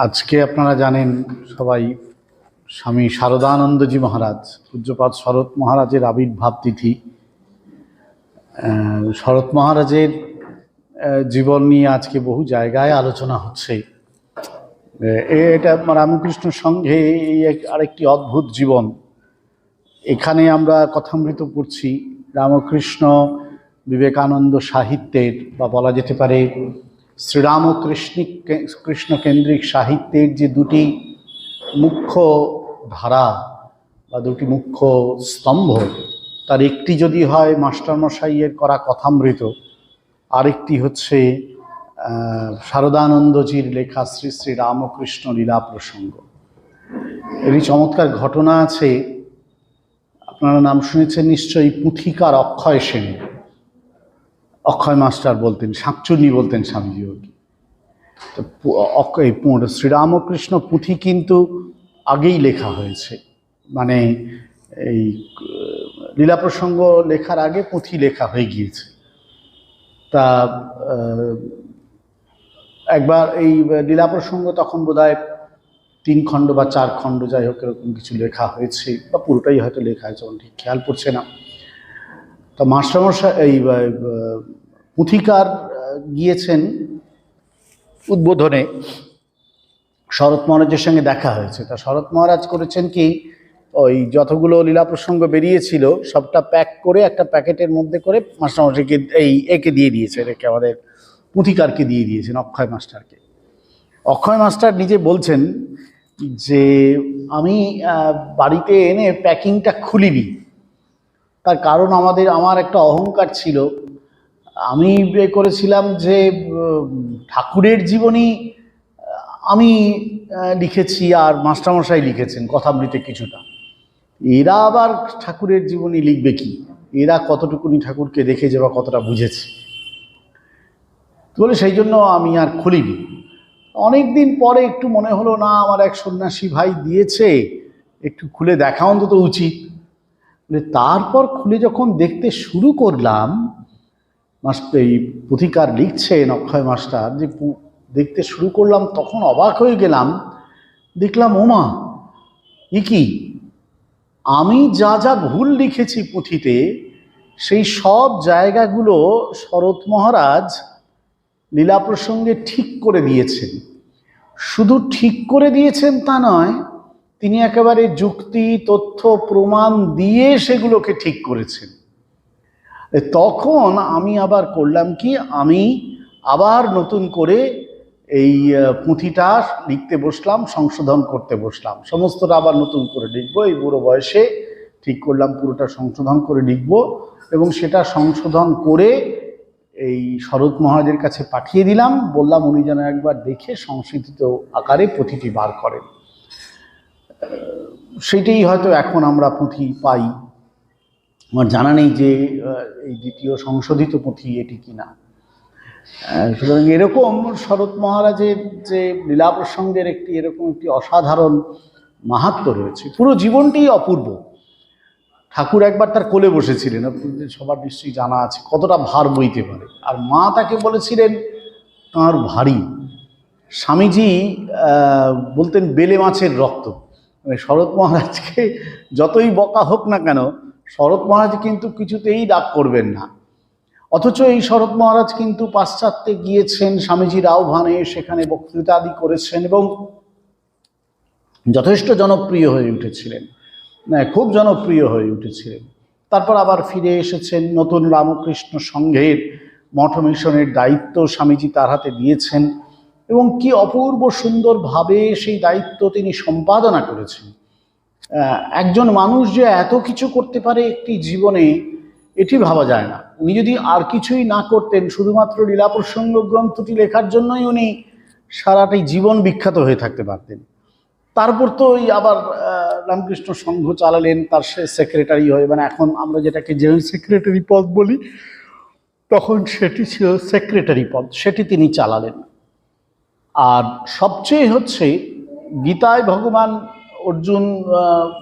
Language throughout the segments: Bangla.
আজকে আপনারা জানেন সবাই স্বামী শারদানন্দজি মহারাজ, পূজ্যপাদ শরৎ মহারাজের আবির্ভাব তিথি। শরৎ মহারাজের জীবন নিয়ে আজকে বহু জায়গায় আলোচনা হচ্ছে। এটা রামকৃষ্ণ সংঘে আরেকটি অদ্ভুত জীবন। এখানে আমরা কথামৃত পড়ছি রামকৃষ্ণ বিবেকানন্দ সাহিত্যের, বা বলা যেতে পারে কৃষ্ণ কেন্দ্রিক সাহিত্যের যে দুটি মুখ্য ধারা বা দুটি মুখ্য স্তম্ভ, তার একটি যদি হয় মাস্টারমশাইয়ের করা কথামৃত, আরেকটি হচ্ছে শারদানন্দজির লেখা শ্রী শ্রী রামকৃষ্ণ লীলা প্রসঙ্গ। এরই চমৎকার ঘটনা আছে। আপনারা নাম শুনেছেন নিশ্চয়ই পুঁথিকার অক্ষয় সেন। অক্ষয় মাস্টার বলতেন, শাঁকচুন্নি বলতেন স্বামীজি ওকে। তো শ্রীরামকৃষ্ণ পুঁথি কিন্তু আগেই লেখা হয়েছে, মানে এই লীলা প্রসঙ্গ লেখার আগে পুঁথি লেখা হয়ে গিয়েছে। তা একবার এই লীলা প্রসঙ্গ তখন বোধহয় 3 খণ্ড বা 4 খণ্ড, যাই হোক এরকম কিছু লেখা হয়েছে, বা পুরোটাই হয়তো লেখা হয়েছে, ঠিক খেয়াল পড়ছে না। তা মাস্টারমশাই এই পুঁথিকার গিয়েছেন উদ্বোধনে, শরৎ মহারাজের সঙ্গে দেখা হয়েছে। তা শরৎ মহারাজ করেছেন কি, ওই যতগুলো লীলা প্রসঙ্গ বেরিয়েছিল সবটা প্যাক করে একটা প্যাকেটের মধ্যে করে মাস্টারমশাইকে একে দিয়ে দিয়েছেন, একে আমাদের পুঁথিকারকে দিয়ে দিয়েছেন, অক্ষয় মাস্টারকে। অক্ষয় মাস্টার নিজে বলছেন যে আমি বাড়িতে এনে প্যাকিংটা খুলিনি, তার কারণ আমার একটা অহংকার ছিল। আমি করেছিলাম যে ঠাকুরের জীবনী আমি লিখেছি আর মাস্টারমশাই লিখেছেন কথামৃতে কিছুটা, এরা আবার ঠাকুরের জীবনী লিখবে কি, এরা কতটুকুনি ঠাকুরকে দেখেছে বা কতটা বুঝেছে বলে, সেই জন্য আমি আর খুলিনি। অনেক দিন পরে একটু মনে হলো, না আমার এক সন্ন্যাসী ভাই দিয়েছে, একটু খুলে দেখা অন্তত উচিত। তারপর খুলে যখন দেখতে শুরু করলাম, এই পুঁথিকার লিখছেন অক্ষয় মাস্টার, যে দেখতে শুরু করলাম তখন অবাক হয়ে গেলাম। দেখলাম ওমা, কি আমি যা যা ভুল লিখেছি পুঁথিতে, সেই সব জায়গাগুলো শরৎ মহারাজ লীলা প্রসঙ্গে ঠিক করে দিয়েছেন। শুধু ঠিক করে দিয়েছেন তা নয়, তিনি একেবারে যুক্তি তথ্য প্রমাণ দিয়ে সেগুলোকে ঠিক করেছেন। তখন আমি আবার করলাম কি, আমি আবার নতুন করে এই পুঁথিটা লিখতে বসলাম, সংশোধন করতে বসলাম, সমস্তটা আবার নতুন করে লিখবো। এই বুড়ো বয়সে ঠিক করলাম পুরোটা সংশোধন করে লিখবো, এবং সেটা সংশোধন করে এই শরৎ মহারাজের কাছে পাঠিয়ে দিলাম। বললাম উনি যেন একবার দেখে সংশোধিত আকারে পুঁথিটি বার করেন। সেটাই হয়তো এখন আমরা পুঁথি পাই। আমার জানা নেই যে এই দ্বিতীয় সংশোধিত পুঁথি এটি কিনা। সুতরাং এরকম শরৎ মহারাজের যে লীলা প্রসঙ্গের এরকম একটি অসাধারণ মাহাত্ম্য রয়েছে। পুরো জীবনটাই অপূর্ব। ঠাকুর একবার তার কোলে বসেছিলেন, আপনাদের সবার নিশ্চয়ই জানা আছে, কতটা ভার বইতে পারে, আর মা তাকে বলেছিলেন তাঁর ভারী। স্বামীজি বলতেন বেলে মাছের রক্ত। মানে শরৎ মহারাজকে যতই বকা হোক না কেন, শরৎ মহারাজ কিন্তু কিছুতেই রাগ করবেন না। অথচ এই শরৎ মহারাজ কিন্তু পাশ্চাত্যে গিয়েছেন স্বামীজির আহ্বানে, সেখানে বক্তৃতা আদি করেছেন এবং যথেষ্ট জনপ্রিয় হয়ে উঠেছিলেন, খুব জনপ্রিয় হয়ে উঠেছিলেন। তারপর আবার ফিরে এসেছেন, নতুন রামকৃষ্ণ সংঘের মঠ মিশনের দায়িত্ব স্বামীজি তার হাতে দিয়েছেন, এবং কি অপূর্ব সুন্দরভাবে সেই দায়িত্ব তিনি সম্পাদনা করেছেন। একজন মানুষ যে এত কিছু করতে পারে একটি জীবনে, এটি ভাবা যায় না। উনি যদি আর কিছুই না করতেন, শুধুমাত্র লীলা প্রসঙ্গ গ্রন্থটি লেখার জন্যই উনি সারাটাই জীবন বিখ্যাত হয়ে থাকতে পারতেন। তারপর তো ওই আবার রামকৃষ্ণ সংঘ চালালেন, তার সেক্রেটারি হয়ে, মানে এখন আমরা যেটাকে জেনারেল সেক্রেটারি পদ বলি, তখন সেটি ছিল সেক্রেটারি পদ, সেটি তিনি চালালেন। আর সবচেয়ে হচ্ছে গীতায়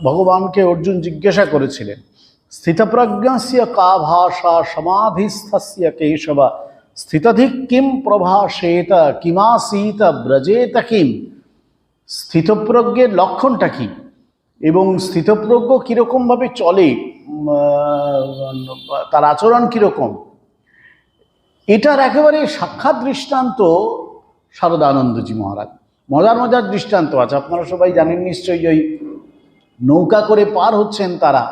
ভগবানকে অর্জুন জিজ্ঞাসা করেছিলেন, স্থিতপ্রজ্ঞস্য কা ভাষা সমাধিস্থস্য কেশব স্থিতধিক কিম প্রভাষেত কিমাসীত ব্রজেত কিম। স্থিতপ্রজ্ঞের লক্ষণটা কি এবং স্থিতপ্রজ্ঞ কীরকমভাবে চলে, তার আচরণ কীরকম, এটার একেবারে সাক্ষাৎ দৃষ্টান্ত শারদানন্দজি মহারাজ। মজার মজার দৃষ্টান্ত আছে, আপনারা সবাই জানেন নিশ্চয়ই। ওই নৌকা করে পার হচ্ছেন তারা,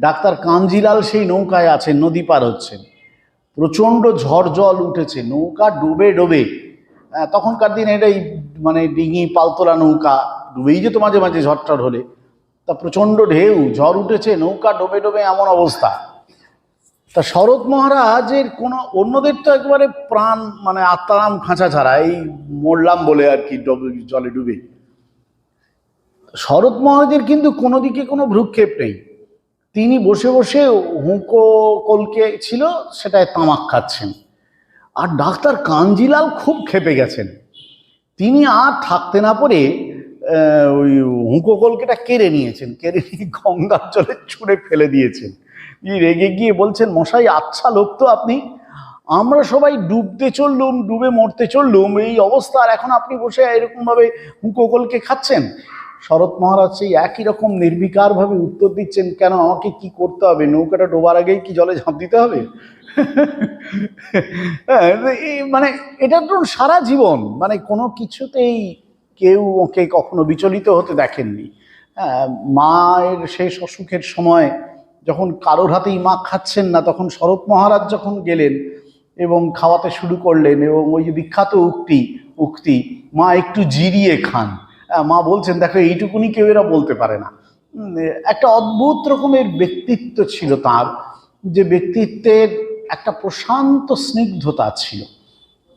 ডাক্তার কাঞ্জিলাল সেই নৌকায় আছেন, নদী পার হচ্ছেন, প্রচণ্ড ঝড় জল উঠেছে, নৌকা ডুবে ডুবে, তখনকার দিনে এটাই মানে ডিঙি পালতোলা নৌকা, ডুবেই যেত মাঝে মাঝে ঝড়টড় হলে, তা প্রচণ্ড ঢেউ, ঝড় উঠেছে, নৌকা ডুবে ডুবে এমন অবস্থা। তা শরৎ মহারাজের কোনো, অন্যদের তো একবারে প্রাণ মানে আত্মারাম খাঁচা ছাড়া, এই মরলাম বলে আর কি জলে ডুবে। শরৎ মহারাজের কিন্তু কোনো দিকে কোনো ভ্রুক্ষেপ নেই, তিনি বসে বসে হুঁকো কলকে ছিল সেটায় তামাক খাচ্ছেন। আর ডাক্তার কাঞ্জিলাল খুব ক্ষেপে গেছেন, তিনি আর থাকতে না পারে ওই হুঁকো কলকেটা কেড়ে নিয়েছেন, কেড়ে নিয়ে গঙ্গার জলে ছুঁড়ে ফেলে দিয়েছেন। রেগে গিয়ে বলছেন, মশাই আচ্ছা লোক তো আপনি, আমরা সবাই ডুবতে চললুম, ডুবে মরতে চললুম, এই অবস্থা, আর এখন আপনি বসে এরকমভাবে হুঁকো কলকে খাচ্ছেন। শরৎ মহারাজ সেই একই রকম নির্বিকারভাবে উত্তর দিচ্ছেন, কেন আমাকে কি করতে হবে, নৌকাটা ডোবার আগেই কি জলে ঝাঁপ দিতে হবে? মানে এটা তো সারা জীবন মানে কোনো কিছুতেই কেউ ওকে কখনো বিচলিত হতে দেখেননি। মায়ের শেষ অসুখের সময় যখন কারোর হাতেই মা খাচ্ছেন না, তখন শরৎ মহারাজ যখন গেলেন এবং খাওয়াতে শুরু করলেন, এবং ওই যে বিখ্যাত উক্তি মা একটু জিরিয়ে খান, মা বলছেন দেখো এইটুকুনি কেউ এরা বলতে পারে না। একটা অদ্ভুত রকমের ব্যক্তিত্ব ছিল তার, যে ব্যক্তিত্বের একটা প্রশান্ত স্নিগ্ধতা ছিল।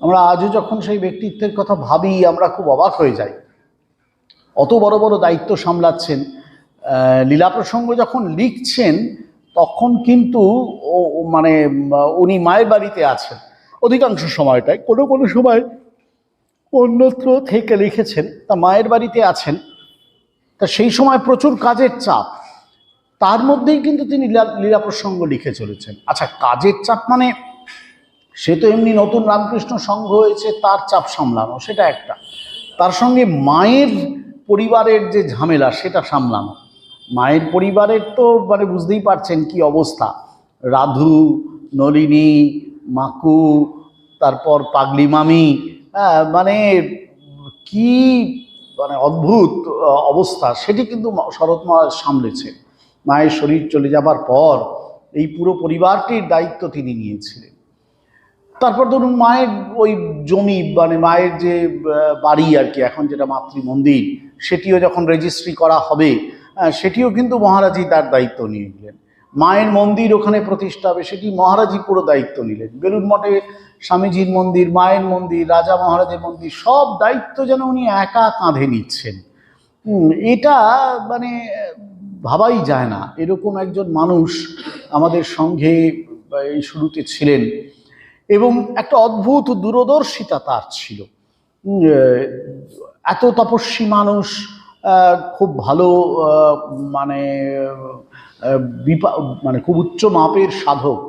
আমরা আজও যখন সেই ব্যক্তিত্বের কথা ভাবি আমরা খুব অবাক হয়ে যাই। অত বড় বড় দায়িত্ব সামলাচ্ছেন, লীলা প্রসঙ্গ যখন লিখছেন তখন কিন্তু মানে উনি মায়ের বাড়িতে আছেন অধিকাংশ সময়টায়, কোনো কোনো সময় অন্যত্র থেকে লিখেছেন, তা মায়ের বাড়িতে আছেন। তা সেই সময় প্রচুর কাজের চাপ, তার মধ্যেই কিন্তু তিনি লীলা প্রসঙ্গ লিখে চলেছেন। আচ্ছা, কাজের চাপ মানে সে তো এমনি নতুন রামকৃষ্ণ সংঘ হয়েছে, তার চাপ সামলানো সেটা একটা, তার সঙ্গে মায়ের পরিবারের যে ঝামেলা সেটা সামলানো। মায়ের পরিবারের তো মানে বুঝতেই পারছেন কি অবস্থা, রাধু, নলিনী, মাকু, তারপর পাগলি মামি, মানে কি মানে অদ্ভুত অবস্থা, সেটি কিন্তু শরৎ মহারাজ সামলেছে। মায়ের শরীর চলে যাবার পর এই পুরো পরিবারটির দায়িত্ব তিনি নিয়েছিলেন। তারপর ধরুন মায়ের ওই জমি মানে মায়ের যে বাড়ি আর কি, এখন যেটা মাতৃমন্দির, সেটিও যখন রেজিস্ট্রি করা হবে সেটিও কিন্তু মহারাজই তার দায়িত্ব নিয়ে নিলেন। মায়ের মন্দির ওখানে প্রতিষ্ঠা হবে, সেটি মহারাজই পুরো দায়িত্ব নিলেন। বেলুড় মঠে স্বামীজির মন্দির, মায়ের মন্দির, রাজা মহারাজের মন্দির, সব দায়িত্ব যেন উনি একা কাঁধে নিচ্ছেন। এটা মানে ভাবাই যায় না এরকম একজন মানুষ আমাদের সঙ্গে এই শুরুতে ছিলেন, এবং একটা অদ্ভুত দূরদর্শিতা তার ছিল। এত তপস্বী মানুষ, খুব ভালো মানে মানে খুব উচ্চ মাপের সাধক,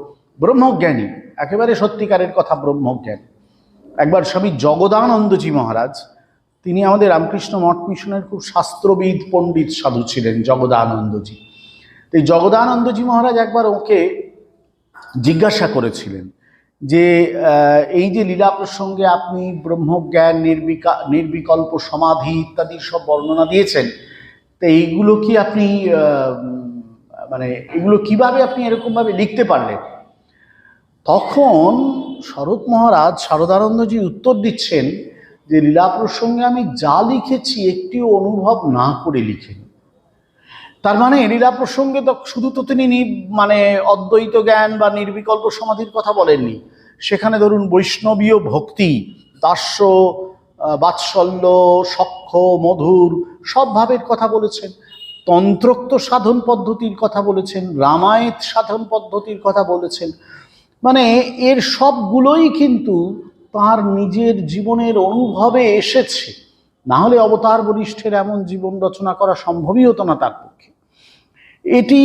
ব্রহ্মজ্ঞানী, একেবারে সত্যিকারের কথা ব্রহ্মজ্ঞানী। একবার স্বামী জগদানন্দজি মহারাজ, তিনি আমাদের রামকৃষ্ণ মঠ মিশনের খুব শাস্ত্রবিদ পণ্ডিত সাধু ছিলেন জগদানন্দজি। এই জগদানন্দজি মহারাজ একবার ওকে জিজ্ঞাসা করেছিলেন যে এই যে লীলা প্রসঙ্গে আপনি ব্রহ্মজ্ঞান, নির্বিকল্প সমাধি ইত্যাদি সব বর্ণনা দিয়েছেন, তো এইগুলো কি আপনি মানে এগুলো কিভাবে আপনি এরকমভাবে লিখতে পারলেন? তখন শরৎ মহারাজ শারদানন্দজি উত্তর দিচ্ছেন যে লীলা প্রসঙ্গে আমি যা লিখেছি একটিও অনুভব না করে লিখিনি। তার মানে লীলা প্রসঙ্গে তো শুধু তো তিনি মানে অদ্বৈত জ্ঞান বা নির্বিকল্প সমাধির কথা বলেননি, সেখানে ধরুন বৈষ্ণবীয় ভক্তি, দাস্য, বাৎসল্য, সখ্য, মধুর সব ভাবের কথা বলেছেন, তন্ত্রোক্ত সাধন পদ্ধতির কথা বলেছেন, রামায়িত সাধন পদ্ধতির কথা বলেছেন। মানে এর সবগুলোই কিন্তু তার নিজের জীবনের অনুভবে এসেছে, না হলে অবতার বরিষ্ঠের এমন জীবন রচনা করা সম্ভবই হতো না তার পক্ষে। এটি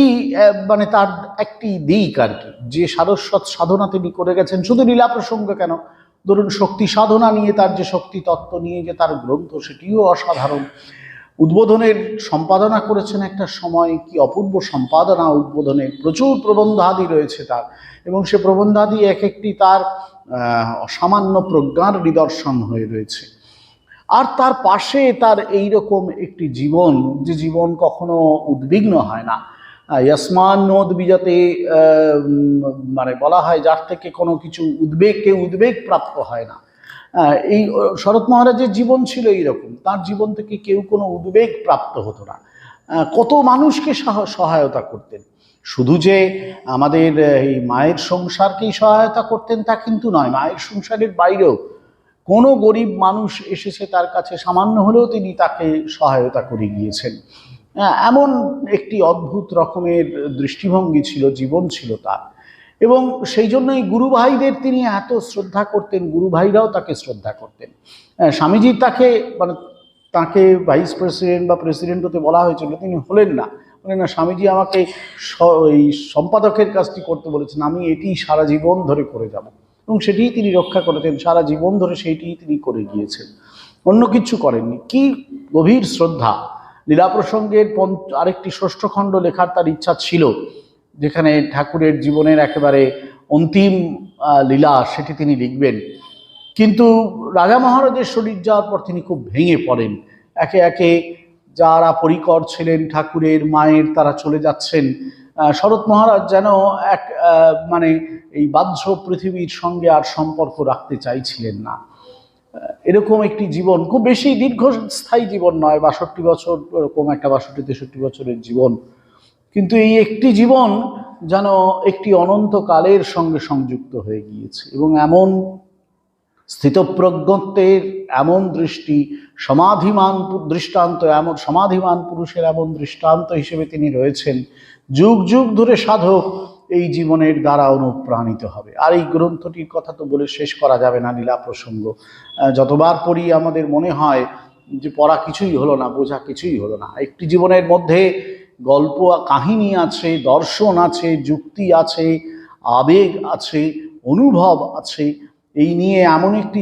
মানে তার একটি দিক আর কি, যে সারস্বত সাধনা তিনি করে গেছেন। শুধু লীলা প্রসঙ্গ কেন, ধরুন শক্তি সাধনা নিয়ে তার যে শক্তি তত্ত্ব নিয়ে যে তার গ্রন্থ, সেটিও অসাধারণ। উদ্বোধনের সম্পাদনা করেছেন একটা সময়, কি অপূর্ব সম্পাদনা উদ্বোধনের, প্রচুর প্রবন্ধাদি রয়েছে তার, এবং সে প্রবন্ধাদি এক একটি তার অসামান্য প্রজ্ঞার নিদর্শন হয়ে রয়েছে। আর তার পাশে তার এই রকম একটি জীবন, যে জীবন কখনো উদ্বিগ্ন হয় না, ইয়াসমান নোদ বিজাতে, মানে বলা হয় যার থেকে কোনো কিছু উদ্বেগ প্রাপ্ত হয় না। এই শরৎ মহারাজের জীবন ছিল এইরকম, তার জীবন থেকে কেউ কোনো উদ্বেগ প্রাপ্ত হতো না। কত মানুষকে সহায়তা করতেন, শুধু যে আমাদের এই মায়ের সংসারকেই সহায়তা করতেন তা কিন্তু নয়, মায়ের সংসারের বাইরেও কোনো গরিব মানুষ এসেছে তার কাছে, সামান্য হলেও তিনি তাকে সহায়তা করে গিয়েছেন। এমন একটি অদ্ভুত রকমের দৃষ্টিভঙ্গি ছিল, জীবন ছিল তার। এবং সেই জন্যই গুরু ভাইদের তিনি এত শ্রদ্ধা করতেন, গুরু ভাইরাও তাকে শ্রদ্ধা করতেন। স্বামীজি তাকে ভাইস প্রেসিডেন্ট বা প্রেসিডেন্ট হতে বলা হয়েছিল, তিনি হলেন না। বলেন না, স্বামীজি আমাকে এই সম্পাদকের কাজটি করতে বলেছেন, আমি এটি সারা জীবন ধরে করে যাব, এবং সেটিই তিনি রক্ষা করেছেন, সারা জীবন ধরে সেইটিই তিনি করে গিয়েছেন, অন্য কিছু করেননি। কি গভীর শ্রদ্ধা! লীলা প্রসঙ্গের আরেকটি ষষ্ঠ খণ্ড লেখার তার ইচ্ছা ছিল, যেখানে ঠাকুরের জীবনের একেবারে অন্তিম লীলা সেটি তিনি লিখবেন। কিন্তু রাজা মহারাজের শরীর যাওয়ার পর তিনি খুব ভেঙে পড়েন। একে একে যারা পরিকর ছিলেন ঠাকুরের, মায়ের, তারা চলে যাচ্ছেন। শরৎ মহারাজ যেন এক মানে এই বাহ্য পৃথিবীর সঙ্গে আর সম্পর্ক রাখতে চাইছিলেন না। এরকম একটি জীবন, খুব বেশি দীর্ঘস্থায়ী জীবন নয়, 62 বছর, এরকম একটা 62-63 বছরের জীবন, কিন্তু এই একটি জীবন যেন একটি অনন্তকালের সঙ্গে সংযুক্ত হয়ে গিয়েছে। এবং এমন স্থিতপ্রজ্ঞত্বের এমন দৃষ্টি, সমাধিমান দৃষ্টান্ত, এমন সমাধিমান পুরুষের এমন দৃষ্টান্ত হিসেবে তিনি রয়েছেন। যুগ যুগ ধরে সাধক এই জীবনের দ্বারা অনুপ্রাণিত হবে। আর এই গ্রন্থটির কথা তো বলে শেষ করা যাবে না, লীলা প্রসঙ্গ যতবার পড়ি আমাদের মনে হয় যে পড়া কিছুই হলো না, বোঝা কিছুই হলো না। একটি জীবনের মধ্যে গল্প, কাহিনী আছে, দর্শন আছে, যুক্তি আছে, আবেগ আছে, অনুভব আছে। এই নিয়ে এমন একটি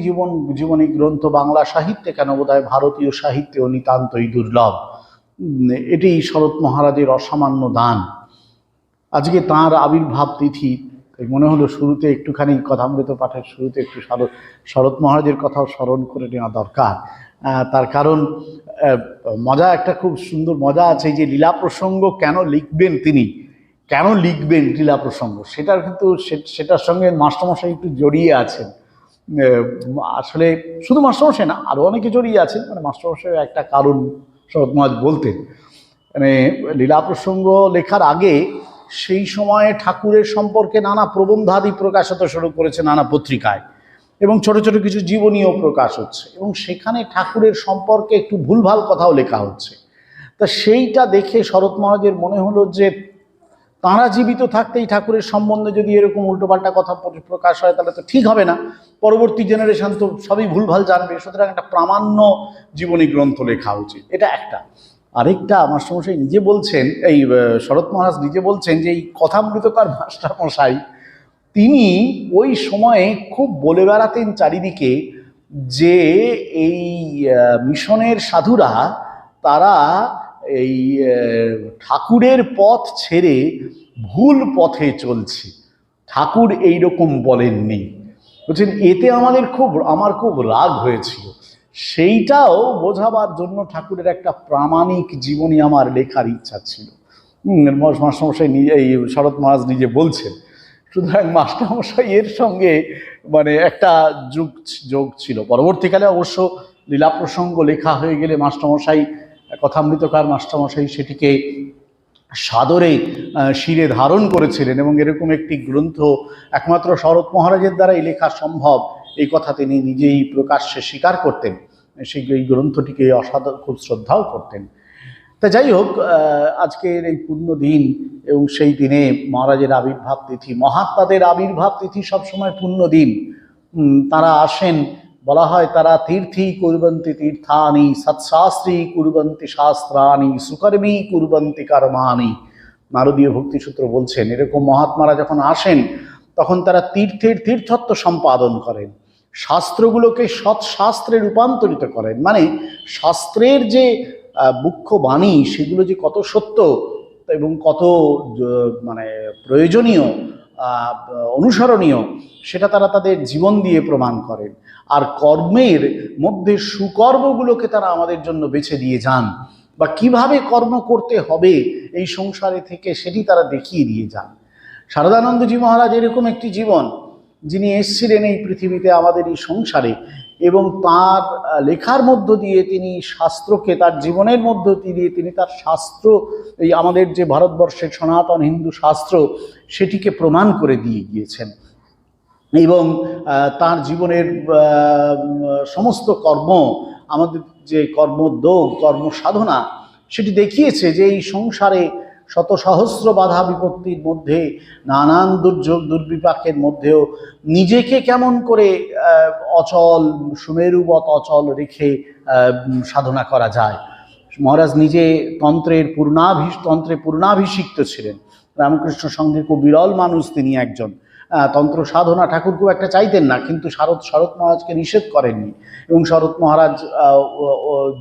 জীবনী গ্রন্থ বাংলা সাহিত্যে, কেন বোধহয় ভারতীয় সাহিত্যেও নিতান্তই দুর্লভ। এটি শরৎ মহারাজের অসামান্য দান। আজকে তাঁর আবির্ভাব তিথি, মনে হলো শুরুতে একটুখানি কথামৃত পাঠের শুরুতে একটু শরৎ মহারাজের কথাও স্মরণ করে নেওয়া দরকার। তার কারণ মজা, একটা খুব সুন্দর মজা আছে, যে লীলা প্রসঙ্গ কেন লিখবেন তিনি, কেন লিখবেন লীলা প্রসঙ্গ, সেটার কিন্তু সেটার সঙ্গে মাস্টারমশাই একটু জড়িয়ে আছেন। আসলে শুধু মাস্টারমশাই না, আরও অনেকে জড়িয়ে আছেন। মানে মাস্টারমশাই একটা কারণ শরৎ মহারাজ বলতেন, মানে লীলা প্রসঙ্গ লেখার আগে সেই সময়ে ঠাকুরের সম্পর্কে নানা প্রবন্ধাদি প্রকাশিত শুরু করেছে নানা পত্রিকায়, এবং ছোট ছোট কিছু জীবনীও প্রকাশ হচ্ছে, এবং সেখানে ঠাকুরের সম্পর্কে একটু ভুলভাল কথাও লেখা হচ্ছে। তা সেইটা দেখে শরৎ মহারাজের মনে হলো যে তাঁরা জীবিত থাকতেই ঠাকুরের সম্বন্ধে যদি এরকম উল্টোপাল্টা কথা প্রকাশ হয়, তাহলে তো ঠিক হবে না, পরবর্তী জেনারেশন তো সবই ভুলভাল জানবে, সুতরাং একটা প্রামাণ্য জীবনী গ্রন্থ লেখা উচিত। এটা একটা। আরেকটা, মাস্টারমশাই নিজে বলছেন, এই শরৎ মহারাজ নিজে বলছেন যে এই কথামৃতকার মাস্টারমশাই তিনি ওই সময়ে খুব বলে বেড়াতেন চারিদিকে যে এই মিশনের সাধুরা তারা এই ঠাকুরের পথ ছেড়ে ভুল পথে চলছে, ঠাকুর এইরকম বলেননি। বলছেন এতে আমার খুব রাগ হয়েছিল। সেইটাও বোঝাবার জন্য ঠাকুরের একটা প্রামাণিক জীবনী আমার লেখার ইচ্ছা ছিল। মাস্টারমশাই এই শরৎ মহারাজ নিজে বলছেন। সুতরাং মাস্টারমশাই এর সঙ্গে মানে একটা যোগ ছিল। পরবর্তীকালে অবশ্য লীলা প্রসঙ্গ লেখা হয়ে গেলে মাস্টারমশাই, কথামৃতকার মাস্টারমশাই সেটিকে সাদরে শিরে ধারণ করেছিলেন, এবং এরকম একটি গ্রন্থ একমাত্র শরৎ মহারাজের দ্বারাই লেখা সম্ভব, এই কথা তিনি নিজেই প্রকাশ্যে স্বীকার করতেন। এই গ্রন্থটিকে খুব শ্রদ্ধাও করতেন। তা যাই হোক, আজকের এই পূর্ণ দিন এবং সেই দিনে মহারাজের আবির্ভাব তিথি, মহাত্মাদের আবির্ভাব তিথি সবসময় পূর্ণ দিন। তারা আসেন, বলা হয় তারা তীর্থী কুর্বন্তি তীর্থানি, সৎশাস্ত্রী কুর্বন্তি শাস্ত্রানি, সুকর্মী কুর্বন্তি কর্মানি। নারদীয় ভক্তিসূত্র বলছেন এরকম মহাত্মারা যখন আসেন তখন তারা তীর্থত্ব সম্পাদন করেন, শাস্ত্রগুলোকে সৎশাস্ত্রে রূপান্তরিত করেন। মানে শাস্ত্রের যে মুখ্য বাণী সেগুলো যে কত সত্য এবং কত মানে প্রয়োজনীয়, অনুসরণীয়, সেটা তারা তাদের জীবন দিয়ে প্রমাণ করেন। আর কর্মের মধ্যে সুকর্মগুলোকে তারা আমাদের জন্য বেছে দিয়ে যান, বা কিভাবে কর্ম করতে হবে এই সংসারে থেকে সেটি তারা দেখিয়ে দিয়ে যান। শারদানন্দজি মহারাজ এরকম একটি জীবন, যিনি এসেছিলেন এই পৃথিবীতে আমাদের এই সংসারে, এবং তার লেখার মধ্য দিয়ে তিনি শাস্ত্রকে, তার জীবনের মধ্য দিয়ে তিনি তার শাস্ত্র, এই আমাদের যে ভারতবর্ষের সনাতন হিন্দু শাস্ত্র, সেটিকে প্রমাণ করে দিয়ে গিয়েছেন। এবং তার জীবনের সমস্ত কর্ম, আমাদের যে কর্মোদ্যোগ, কর্মসাধনা, সেটি দেখিয়েছে যে এই সংসারে শত সহস্র বাধা বিপত্তির মধ্যে, নানান দুর্যোগ দুর্বিপাকের মধ্যেও নিজেকে কেমন করে অচল, সুমেরুবৎ অচল রেখে সাধনা করা যায়। মহারাজ নিজে তন্ত্রে পূর্ণাভিষিক্ত ছিলেন। রামকৃষ্ণ সংঘের খুব বিরল মানুষ তিনি একজন। তন্ত্র সাধনা ঠাকুর খুব একটা চাইতেন না, কিন্তু শরৎ মহারাজকে নিষেধ করেননি, এবং শরৎ মহারাজ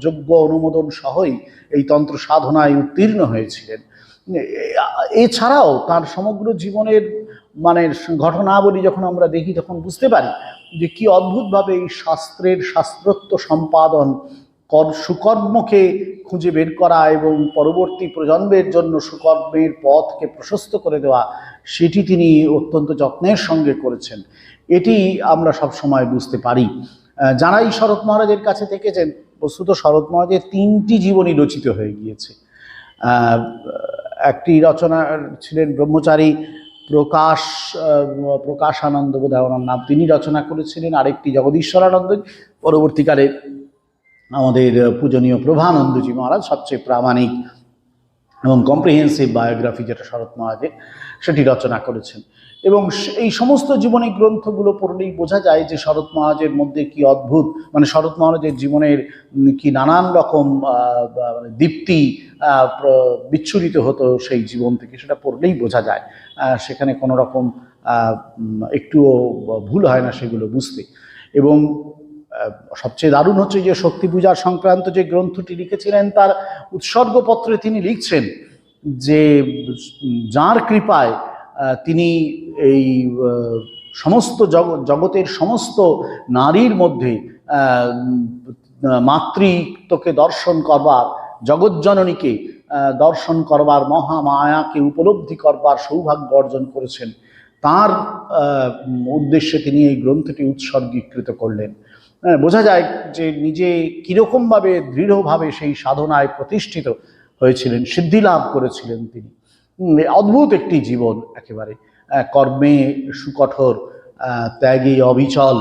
যোগ্য অনুমোদন সহই এই তন্ত্র সাধনায় উত্তীর্ণ হয়েছিলেন। এছাড়াও তার সমগ্র জীবনের মানে ঘটনাবলী যখন আমরা দেখি, তখন বুঝতে পারি যে কি অদ্ভুতভাবে এই শাস্ত্রোক্ত সম্পাদন, সুকর্মকে খুঁজে বের করা এবং পরবর্তী প্রজন্মের জন্য সুকর্মের পথকে প্রশস্ত করে দেওয়া, সেটি তিনি অত্যন্ত যত্নের সঙ্গে করেছেন। এটি আমরা সব সময় বুঝতে পারি। যারাই শরৎ মহারাজের কাছে থেকেছেন, বস্তুত শরৎ মহারাজের 3টি জীবনী রচিত হয়ে গিয়েছে। একটি রচনা ছিলেন ব্রহ্মচারী প্রকাশানন্দ, বোধহয় ওনার নাম, তিনি রচনা করেছিলেন। আরেকটি জগদীশ্বরানন্দ, পরবর্তীকালে আমাদের পূজনীয় প্রভানন্দজি মহারাজ, সবচেয়ে প্রামাণিক এবং কম্প্রিহেন্সিভ বায়োগ্রাফি যেটা শরৎ মহারাজের, সেটি রচনা করেছেন। এবং এই সমস্ত জীবনী গ্রন্থগুলো পড়লেই বোঝা যায় যে শরৎ মহারাজের মধ্যে কি অদ্ভুত, মানে শরৎ মহারাজের জীবনের কি নানান রকম দীপ্তি বিচ্ছুরিত হতো সেই জীবন থেকে, সেটা পড়লেই বোঝা যায়। সেখানে কোনো রকম একটুও ভুল হয় না সেগুলো বুঝতে। এবং সবচেয়ে দারুণ হচ্ছে যে শক্তি পূজা সংক্রান্ত যে গ্রন্থটি লিখেছিলেন, তার উৎসর্গপত্রে তিনি লিখছেন যে যার কৃপায় তিনি এই সমস্ত জগতের সমস্ত নারীর মধ্যে মাতৃত্বকে দর্শন করবার, জগজ্জননীকে দর্শন করবার, মহামায়াকে উপলব্ধি করবার সৌভাগ্য অর্জন করেছেন, তার উদ্দেশ্যে তিনি এই গ্রন্থটি উৎসর্গীকৃত করলেন। বোঝা যায় যে নিজে কীরকমভাবে দৃঢ়ভাবে সেই সাধনায় প্রতিষ্ঠিত হয়েছিলেন, সিদ্ধি লাভ করেছিলেন তিনি। অদ্ভুত একটি জীবন, একেবারে কর্মে সুকঠোর, ত্যাগে অবিচল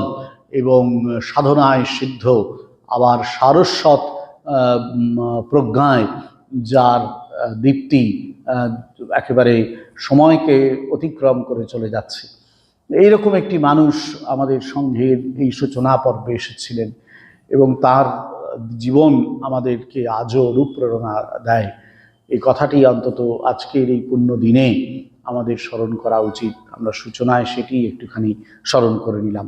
এবং সাধনায় সিদ্ধ, আবার সারস্বত প্রজ্ঞায় যার দীপ্তি একেবারে সময়কে অতিক্রম করে চলে যাচ্ছে। এইরকম একটি মানুষ আমাদের সংঘের এই সূচনা পর্বে এসেছিলেন, এবং তার জীবন আমাদেরকে আজও অনুপ্রেরণা দেয়। এই কথাটি অন্তত আজকের এই পুণ্য দিনে আমাদের স্মরণ করা উচিত। আমরা সূচনায় সেটি একটুখানি স্মরণ করে নিলাম।